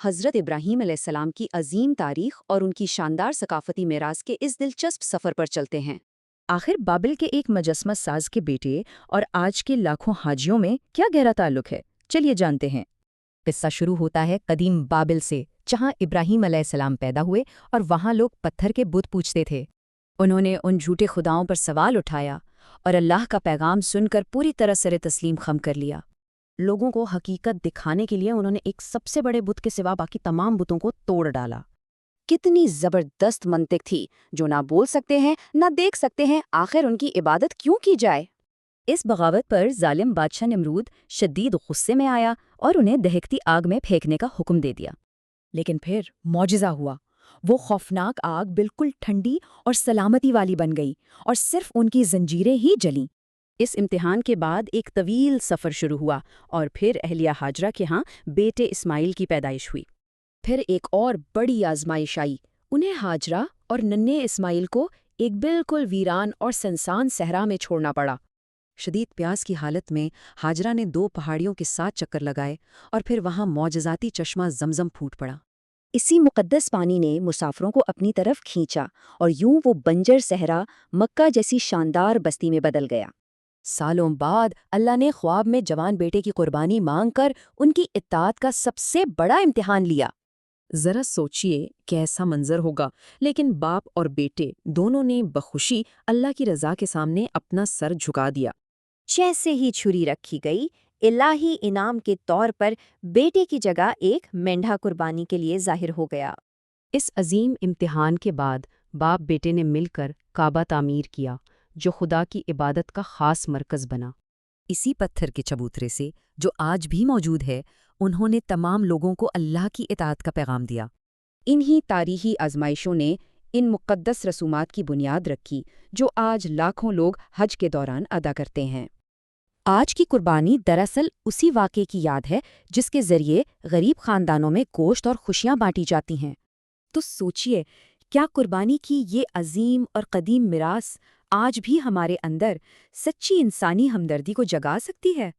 حضرت ابراہیم علیہ السلام کی عظیم تاریخ اور ان کی شاندار ثقافتی میراث کے اس دلچسپ سفر پر چلتے ہیں۔ آخر بابل کے ایک مجسمہ ساز کے بیٹے اور آج کے لاکھوں حاجیوں میں کیا گہرا تعلق ہے؟ چلیے جانتے ہیں۔ قصہ شروع ہوتا ہے قدیم بابل سے، جہاں ابراہیم علیہ السلام پیدا ہوئے اور وہاں لوگ پتھر کے بت پوجتے تھے۔ انہوں نے ان جھوٹے خداؤں پر سوال اٹھایا اور اللہ کا پیغام سن کر پوری طرح سر تسلیم خم کر لیا۔ لوگوں کو حقیقت دکھانے کے لیے انہوں نے ایک سب سے بڑے بت کے سوا باقی تمام بتوں کو توڑ ڈالا۔ کتنی زبردست منطق تھی، جو نہ بول سکتے ہیں نہ دیکھ سکتے ہیں، آخر ان کی عبادت کیوں کی جائے؟ اس بغاوت پر ظالم بادشاہ نمرود شدید غصے میں آیا اور انہیں دہکتی آگ میں پھینکنے کا حکم دے دیا۔ لیکن پھر معجزہ ہوا۔ وہ خوفناک آگ بالکل ٹھنڈی اور سلامتی والی بن گئی اور صرف ان کی زنجیریں ہی جلیں۔ اس امتحان کے بعد ایک طویل سفر شروع ہوا اور پھر اہلیہ ہاجرہ کے ہاں بیٹے اسماعیل کی پیدائش ہوئی۔ پھر ایک اور بڑی آزمائش آئی۔ انہیں ہاجرہ اور ننھے اسماعیل کو ایک بالکل ویران اور سنسان صحرا میں چھوڑنا پڑا۔ شدید پیاس کی حالت میں ہاجرہ نے 2 پہاڑیوں کے ساتھ چکر لگائے اور پھر وہاں معجزاتی چشمہ زمزم پھوٹ پڑا۔ اسی مقدس پانی نے مسافروں کو اپنی طرف کھینچا اور یوں وہ بنجر صحرا مکہ جیسی شاندار بستی میں بدل گیا۔ سالوں بعد اللہ نے خواب میں جوان بیٹے کی قربانی مانگ کر ان کی اطاعت کا سب سے بڑا امتحان لیا۔ ذرا سوچئے کیسا منظر ہوگا، لیکن باپ اور بیٹے دونوں نے بخوشی اللہ کی رضا کے سامنے اپنا سر جھکا دیا۔ جیسے ہی چھری رکھی گئی، الہی انعام کے طور پر بیٹے کی جگہ ایک مینڈھا قربانی کے لیے ظاہر ہو گیا۔ اس عظیم امتحان کے بعد باپ بیٹے نے مل کر کعبہ تعمیر کیا، جو خدا کی عبادت کا خاص مرکز بنا۔ اسی پتھر کے چبوترے سے، جو آج بھی موجود ہے، انہوں نے تمام لوگوں کو اللہ کی اطاعت کا پیغام دیا۔ انہی تاریخی آزمائشوں نے ان مقدس رسومات کی بنیاد رکھی جو آج لاکھوں لوگ حج کے دوران ادا کرتے ہیں۔ آج کی قربانی دراصل اسی واقعے کی یاد ہے جس کے ذریعے غریب خاندانوں میں گوشت اور خوشیاں بانٹی جاتی ہیں۔ تو سوچئے، کیا قربانی کی یہ عظیم اور قدیم میراث آج بھی ہمارے اندر سچی انسانی ہمدردی کو جگا سکتی ہے؟